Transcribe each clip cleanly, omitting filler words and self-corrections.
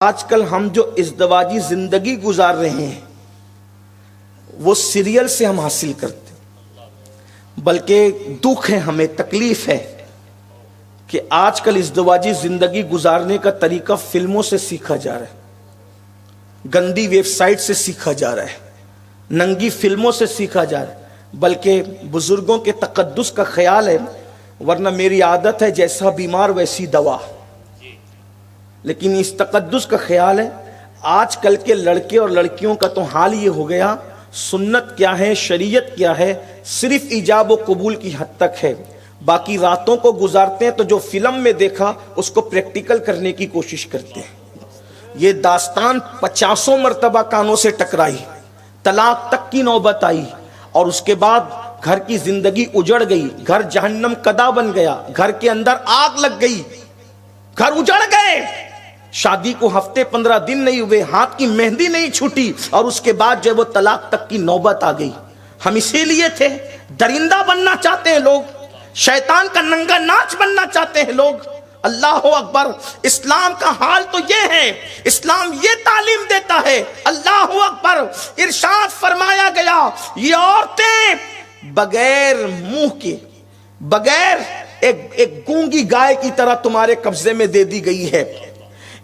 آج کل ہم جو ازدواجی زندگی گزار رہے ہیں وہ سیریل سے ہم حاصل کرتے ہیں، بلکہ دکھ ہے، ہمیں تکلیف ہے کہ آج کل ازدواجی زندگی گزارنے کا طریقہ فلموں سے سیکھا جا رہا ہے، گندی ویب سائٹ سے سیکھا جا رہا ہے، ننگی فلموں سے سیکھا جا رہا ہے، بلکہ بزرگوں کے تقدس کا خیال ہے، ورنہ میری عادت ہے جیسا بیمار ویسی دوا، لیکن اس تقدس کا خیال ہے آج کل کے لڑکے اور لڑکیوں کا تو حال یہ ہو گیا، سنت کیا ہے، شریعت کیا ہے، صرف ایجاب و قبول کی حد تک ہے، باقی راتوں کو گزارتے ہیں تو جو فلم میں دیکھا اس کو پریکٹیکل کرنے کی کوشش کرتے ہیں۔ یہ داستان 50 مرتبہ کانوں سے ٹکرائی، طلاق تک کی نوبت آئی، اور اس کے بعد گھر کی زندگی اجڑ گئی، گھر جہنم کدا بن گیا، گھر کے اندر آگ لگ گئی، گھر اجڑ گئے، شادی کو ہفتے 15 دن نہیں ہوئے، ہاتھ کی مہندی نہیں چھوٹی، اور اس کے بعد جو وہ طلاق تک کی نوبت آ گئی۔ ہم اسی لیے تھے، درندہ بننا چاہتے ہیں لوگ، شیطان کا ننگا ناچ بننا چاہتے ہیں لوگ۔ اللہ اکبر، اسلام کا حال تو یہ ہے، اسلام یہ تعلیم دیتا ہے۔ اللہ اکبر، ارشاد فرمایا گیا یہ عورتیں بغیر منہ کے، بغیر ایک گونگی گائے کی طرح تمہارے قبضے میں دے دی گئی ہے،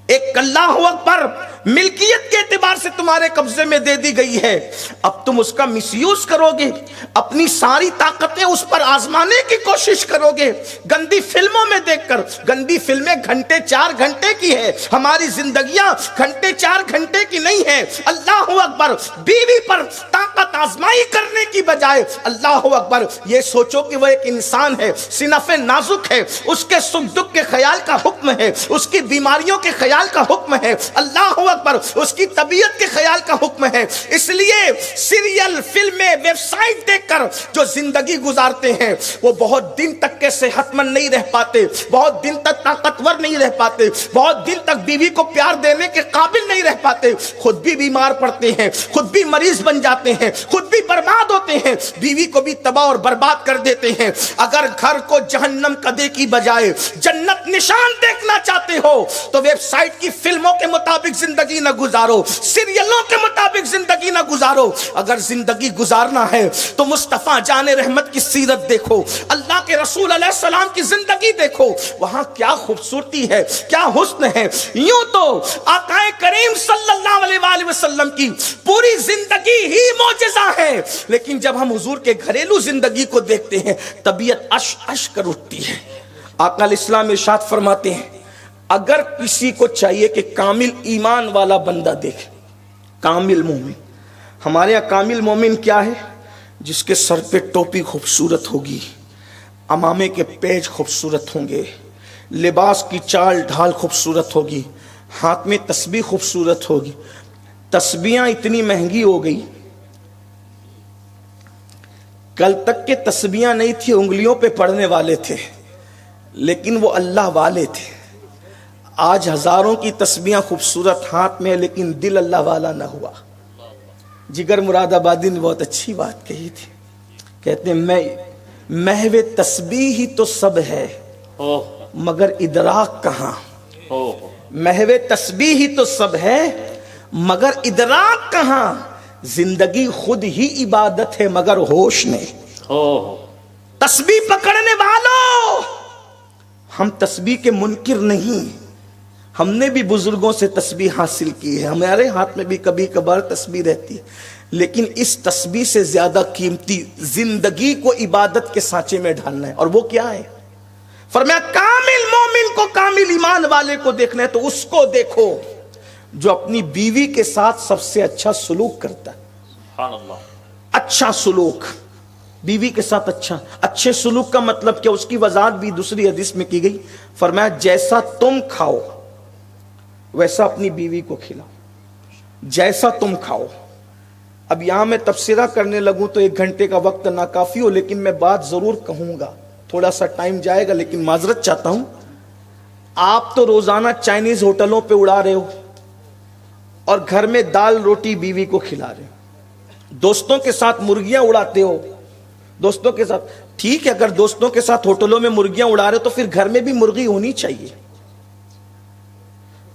ایک اللہ اکبر ملکیت کے اعتبار سے تمہارے قبضے میں دے دی گئی ہے، اب تم اس کا مس یوز کرو گے، اپنی ساری طاقتیں اس پر آزمانے کی کوشش کرو گے، گندی فلموں میں دیکھ کر۔ گندی فلمیں گھنٹے 4 گھنٹے کی ہے، ہماری زندگیاں گھنٹے 4 گھنٹے کی نہیں ہے۔ اللہ اکبر، بیوی پر طاقت آزمائی کرنے کی بجائے اللہ اکبر یہ سوچو کہ وہ ایک انسان ہے، صنف نازک ہے، اس کے سکھ دکھ کے خیال کا حکم ہے، اس کی بیماریوں کے خیال کا حکم ہے، اللہ اکبر اس کی طبیعت کے خیال کا حکم ہے۔ اس لیے سیریل، فلمیں، ویب سائٹ دیکھ کر جو زندگی گزارتے ہیں وہ بہت دن تک کے صحت مند نہیں رہ پاتے، بہت دن تک طاقتور نہیں رہ پاتے، بہت دن تک بیوی کو پیار دینے کے قابل نہیں رہ پاتے، خود بھی بیمار پڑتے ہیں، خود بھی مریض بن جاتے ہیں، خود بھی برباد ہوتے ہیں، بیوی کو بھی تباہ اور برباد کر دیتے ہیں۔ اگر گھر کو جہنم کدے کی بجائے جنت نشان دیکھنا چاہتے ہو تو ویب سائٹ کی فلموں کے مطابق زندگی نہ گزارو، سیریلوں کے مطابق زندگی نہ گزارو۔ اگر زندگی گزارنا ہے تو مصطفیٰ جان رحمت کی سیرت دیکھو، اللہ کے رسول علیہ السلام کی زندگی دیکھو، وہاں کیا خوبصورتی ہے، کیا حسن ہے۔ یوں تو آقا کریم صلی اللہ علیہ وآلہ وسلم کی پوری زندگی ہی معجزہ ہے، لیکن جب ہم حضور کے گھریلو زندگی کو دیکھتے ہیں طبیعت اش اش کر اٹھتی ہے۔ آقا علیہ السلام ارشاد فرماتے ہیں اگر کسی کو چاہیے کہ کامل ایمان والا بندہ دیکھے، کامل مومن، ہمارے یہاں کامل مومن کیا ہے؟ جس کے سر پہ ٹوپی خوبصورت ہوگی، امامے کے پیچ خوبصورت ہوں گے، لباس کی چال ڈھال خوبصورت ہوگی، ہاتھ میں تسبیح خوبصورت ہوگی۔ تسبیحاں اتنی مہنگی ہو گئی، کل تک کے تسبیحاں نہیں تھی، انگلیوں پہ پڑھنے والے تھے، لیکن وہ اللہ والے تھے۔ آج ہزاروں کی تسبیحاں خوبصورت ہاتھ میں، لیکن دل اللہ والا نہ ہوا۔ جگر مراد آبادی نے بہت اچھی بات کہی تھی، کہتے ہیں میں محو تسبیح ہی تو سب ہے مگر ادراک کہاں، محو تسبیح ہی تو سب ہے مگر ادراک کہاں، زندگی خود ہی عبادت ہے مگر ہوش نہیں۔ تسبیح پکڑنے والوں، ہم تسبیح کے منکر نہیں، ہم نے بھی بزرگوں سے تسبیح حاصل کی ہے، ہمارے ہاتھ میں بھی کبھی کبھار تسبیح رہتی ہے، لیکن اس تسبیح سے زیادہ قیمتی زندگی کو عبادت کے سانچے میں ڈھالنا ہے، اور وہ کیا ہے؟ فرمایا کامل مومن کو، کامل ایمان والے کو دیکھنا ہے تو اس کو دیکھو جو اپنی بیوی کے ساتھ سب سے اچھا سلوک کرتا ہے۔ سبحان اللہ، اچھا سلوک، بیوی کے ساتھ اچھے سلوک کا مطلب کیا؟ اس کی وضاحت بھی دوسری حدیث میں کی گئی، فرمایا جیسا تم کھاؤ ویسا اپنی بیوی کو کھلاؤ، جیسا تم کھاؤ۔ اب یہاں میں تبصرہ کرنے لگوں تو 1 گھنٹے کا وقت ناکافی ہو، لیکن میں بات ضرور کہوں گا، تھوڑا سا ٹائم جائے گا، لیکن معذرت چاہتا ہوں۔ آپ تو روزانہ چائنیز ہوٹلوں پہ اڑا رہے ہو اور گھر میں دال روٹی بیوی کو کھلا رہے ہو، دوستوں کے ساتھ مرغیاں اڑاتے ہو، دوستوں کے ساتھ ٹھیک ہے، اگر دوستوں کے ساتھ ہوٹلوں میں مرغیاں اڑا رہے ہو تو پھر گھر میں بھی مرغی ہونی چاہیے۔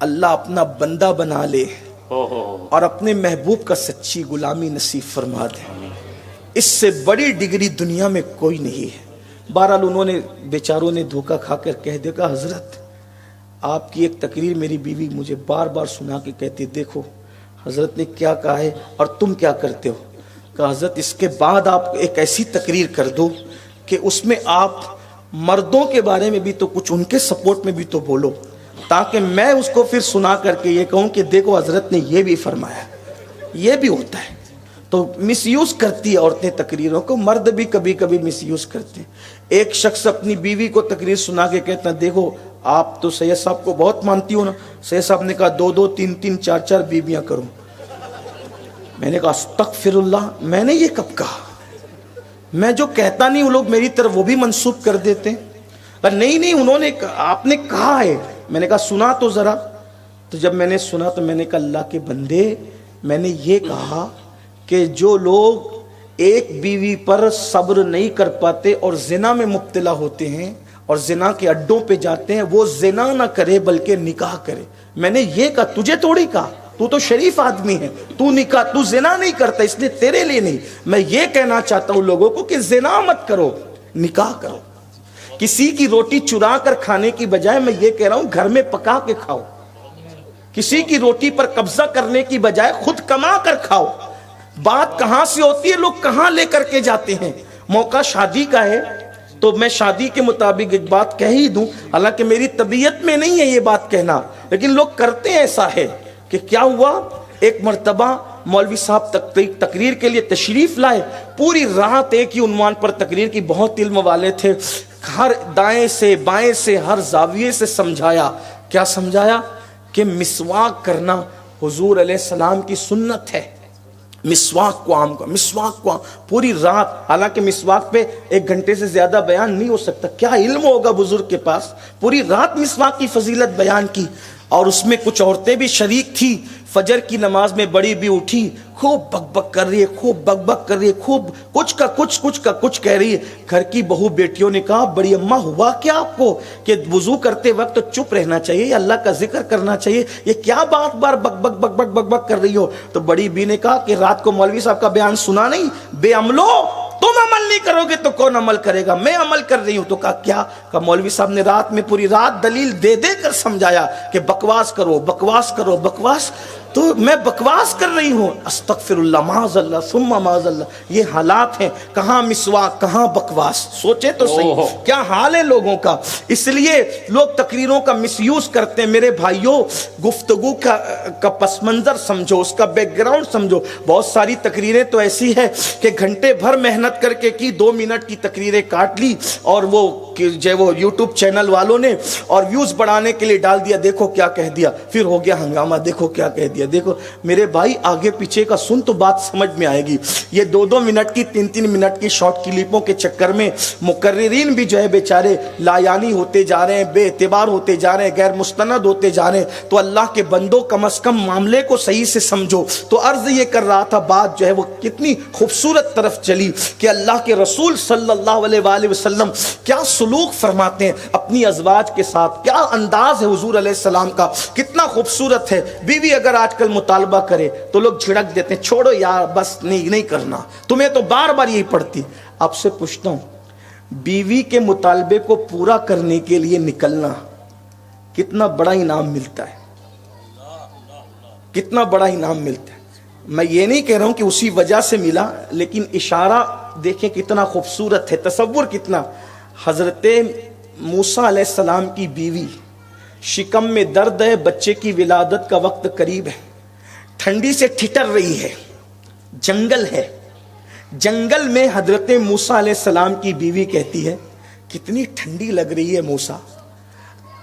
اللہ اپنا بندہ بنا لے اور اپنے محبوب کا سچی غلامی نصیب فرما دے، اس سے بڑی ڈگری دنیا میں کوئی نہیں ہے۔ بہرحال انہوں نے بیچاروں نے دھوکہ کھا کر کہہ دیا، حضرت آپ کی ایک تقریر میری بیوی مجھے بار بار سنا کے کہتی، دیکھو حضرت نے کیا کہا ہے اور تم کیا کرتے ہو۔ کہا حضرت اس کے بعد آپ ایک ایسی تقریر کر دو کہ اس میں آپ مردوں کے بارے میں بھی تو کچھ ان کے سپورٹ میں بھی تو بولو، تاکہ میں اس کو پھر سنا کر کے یہ کہوں کہ دیکھو حضرت نے یہ بھی فرمایا، یہ بھی ہوتا ہے۔ تو مس یوز کرتی ہے عورتیں تقریروں کو، مرد بھی کبھی کبھی مس یوز کرتے ہیں۔ ایک شخص اپنی بیوی کو تقریر سنا کے کہتا ہے، دیکھو آپ تو سید صاحب کو بہت مانتی ہو نا۔ سید صاحب نے کہا 2 3 3 4 4 بیویاں کروں۔ میں نے کہا استغفر اللہ، میں نے یہ کب کہا؟ میں جو کہتا نہیں وہ لوگ میری طرف وہ بھی منسوب کر دیتے ہیں۔ نہیں انہوں نے آپ نے کہا ہے۔ میں نے کہا سنا تو ذرا۔ تو جب میں نے سنا تو میں نے کہا اللہ کے بندے، میں نے یہ کہا کہ جو لوگ ایک بیوی پر صبر نہیں کر پاتے اور زنا میں مبتلا ہوتے ہیں اور زنا کے اڈوں پہ جاتے ہیں، وہ زنا نہ کرے بلکہ نکاح کرے۔ میں نے یہ کہا، تجھے تھوڑی کہا، تو تو شریف آدمی ہے، تو نکاح، تو زنا نہیں کرتا اس لیے تیرے لیے نہیں۔ میں یہ کہنا چاہتا ہوں لوگوں کو کہ زنا مت کرو، نکاح کرو۔ کسی کی روٹی چرا کر کھانے کی بجائے میں یہ کہہ رہا ہوں گھر میں پکا کے کھاؤ۔ کسی کی روٹی پر قبضہ کرنے کی بجائے خود کما کر کھاؤ۔ بات کہاں سے ہوتی ہے، لوگ کہاں لے کر کے جاتے ہیں۔ موقع شادی کا ہے تو میں شادی کے مطابق ایک بات کہہ ہی دوں، حالانکہ میری طبیعت میں نہیں ہے یہ بات کہنا، لیکن لوگ کرتے ہیں۔ ایسا ہے کہ کیا ہوا، ایک مرتبہ مولوی صاحب تقریر کے لیے تشریف لائے، پوری رات ایک ہی عنوان پر تقریر کی، بہت علم والے تھے، ہر دائیں سے بائیں سے ہر زاویے سے سمجھایا۔ کیا سمجھایا؟ کہ مسواک کرنا حضور علیہ السلام کی سنت ہے، مسواک کو عام کا، مسواک کو عام، پوری رات۔ حالانکہ مسواک پہ 1 گھنٹے سے زیادہ بیان نہیں ہو سکتا، کیا علم ہوگا بزرگ کے پاس، پوری رات مسواک کی فضیلت بیان کی۔ اور اس میں کچھ عورتیں بھی شریک تھی۔ فجر کی نماز میں بڑی بھی اٹھی، خوب بک بک کر رہی ہے، خوب بک بک کر رہی ہے، خوب کچھ کا کچھ کہہ رہی ہے۔ گھر کی بہو بیٹیوں نے کہا، بڑی اماں ہوا کیا آپ کو کہ وضو کرتے وقت تو چپ رہنا چاہیے یا اللہ کا ذکر کرنا چاہیے، یہ کیا بات بار بک بک بک بک بک بک کر رہی ہو؟ تو بڑی بی نے کہا کہ رات کو مولوی صاحب کا بیان سنا نہیں، بے عملو، تم عمل نہیں کرو گے تو کون عمل کرے گا، میں عمل کر رہی ہوں۔ تو کہا کیا؟ کہا مولوی صاحب نے رات میں پوری رات دلیل دے دے کر سمجھایا کہ بکواس کرو بکواس کرو بکواس، تو میں بکواس کر رہی ہوں۔ استغفر اللہ، معاذ اللہ ثم معاذ اللہ۔ یہ حالات ہیں، کہاں مسواک کہاں بکواس، سوچے تو صحیح کیا حال ہے لوگوں کا۔ اس لیے لوگ تقریروں کا مس یوز کرتے ہیں۔ میرے بھائیوں، گفتگو کا پس منظر سمجھو، اس کا بیک گراؤنڈ سمجھو۔ بہت ساری تقریریں تو ایسی ہے کہ گھنٹے بھر محنت کر کے کی، 2 منٹ کی تقریریں کاٹ لی، اور وہ یوٹیوب چینل والوں نے اور ویوز بڑھانے کے لیے ڈال دیا، دیکھو کیا کہہ دیا، پھر ہو گیا ہنگامہ، دیکھو کیا کہہ دیا۔ دیکھو میرے بھائی، آگے پیچھے کا سن تو بات سمجھ میں آئے گی۔ یہ 2 منٹ کی 3 منٹ کی شارٹ کلپوں کے چکر میں مقررین بھی جو ہے بیچارے لایانی ہوتے جا رہے ہیں، بے اعتبار ہوتے جا رہے ہیں، غیر مستند ہوتے جا رہے ہیں۔ تو اللہ کے بندوں، کم از کم معاملے کو صحیح سے سمجھو۔ تو عرض یہ کر رہا تھا، بات جو ہے وہ کتنی خوبصورت طرف چلی کہ اللہ کے رسول صلی اللہ علیہ وآلہ وسلم کیا سلوک فرماتے ہیں اپنی ازواج کے ساتھ، کیا انداز ہے حضور علیہ السلام کا، کتنا خوبصورت ہے۔ بیوی اگر آج کل مطالبہ کرے تو لوگ جھڑک دیتے ہیں، چھوڑو یار بس نہیں کرنا، تمہیں تو بار بار یہی پڑتی۔ آپ سے پوچھتا ہوں، بیوی کے مطالبے کو پورا کرنے کے لیے نکلنا کتنا بڑا انعام ملتا ہے، کتنا بڑا انعام ملتا ہے۔ میں یہ نہیں کہہ رہا ہوں کہ اسی وجہ سے ملا، لیکن اشارہ دیکھیں کتنا خوبصورت ہے، تصور کتنا۔ حضرت موسیٰ علیہ السلام کی بیوی، شکم میں درد ہے، بچے کی ولادت کا وقت قریب ہے، ٹھنڈی سے ٹھٹر رہی ہے، جنگل ہے، جنگل میں حضرت موسیٰ علیہ السلام کی بیوی کہتی ہے کتنی ٹھنڈی لگ رہی ہے موسیٰ،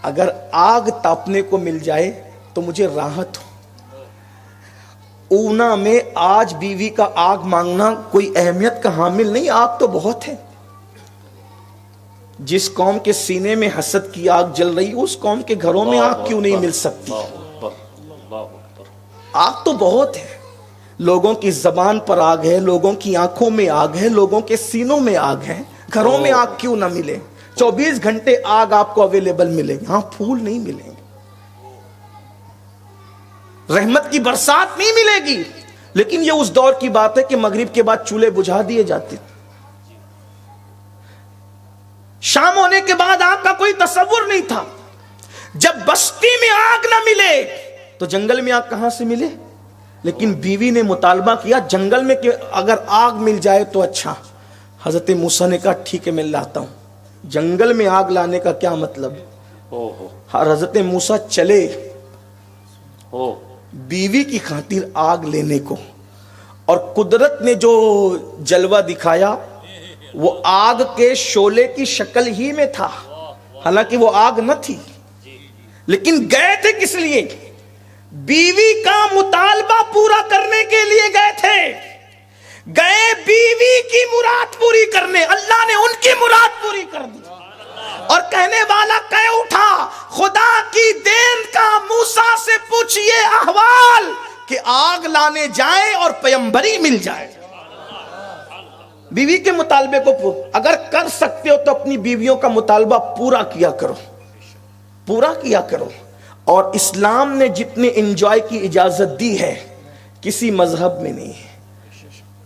اگر آگ تاپنے کو مل جائے تو مجھے راحت ہو۔ اونا میں آج بیوی کا آگ مانگنا کوئی اہمیت کا حامل نہیں، آگ تو بہت ہے۔ جس قوم کے سینے میں حسد کی آگ جل رہی ہے، اس قوم کے گھروں میں آگ کیوں نہیں مل سکتی؟ آگ تو بہت ہے، لوگوں کی زبان پر آگ ہے، لوگوں کی آنکھوں میں آگ ہے، لوگوں کے سینوں میں آگ ہے، گھروں میں آگ کیوں نہ ملے؟ 24 گھنٹے آگ آپ کو اویلیبل ملے گی، ہاں پھول نہیں ملیں گے۔ رحمت کی برسات نہیں ملے گی. لیکن یہ اس دور کی بات ہے کہ مغرب کے بعد چولہے بجھا دیے جاتے تھے. شام ہونے کے بعد آگ کا کوئی تصور نہیں تھا. جب بستی میں آگ نہ ملے تو جنگل میں آگ کہاں سے ملے؟ لیکن بیوی نے مطالبہ کیا جنگل میں کہ اگر آگ مل جائے تو اچھا. حضرت موسیٰ نے کہا ٹھیک ہے میں لاتا ہوں. جنگل میں آگ لانے کا کیا مطلب؟ حضرت موسیٰ چلے بیوی کی خاطر آگ لینے کو, اور قدرت نے جو جلوہ دکھایا وہ آگ کے شعلے کی شکل ہی میں تھا, حالانکہ وہ آگ نہ تھی. لیکن گئے تھے کس لیے؟ بیوی کا مطالبہ پورا کرنے کے لیے گئے تھے. گئے بیوی کی مراد پوری کرنے, اللہ نے ان کی مراد پوری کر دی. اور کہنے والا کہہ اٹھا خدا کی دین کا موسیٰ سے پوچھئے احوال کہ آگ لانے جائیں اور پیمبری مل جائے. بیوی کے مطالبے کو اگر کر سکتے ہو تو اپنی بیویوں کا مطالبہ پورا کیا کرو, پورا کیا کرو. اور اسلام نے جتنے انجوائے کی اجازت دی ہے کسی مذہب میں نہیں ہے.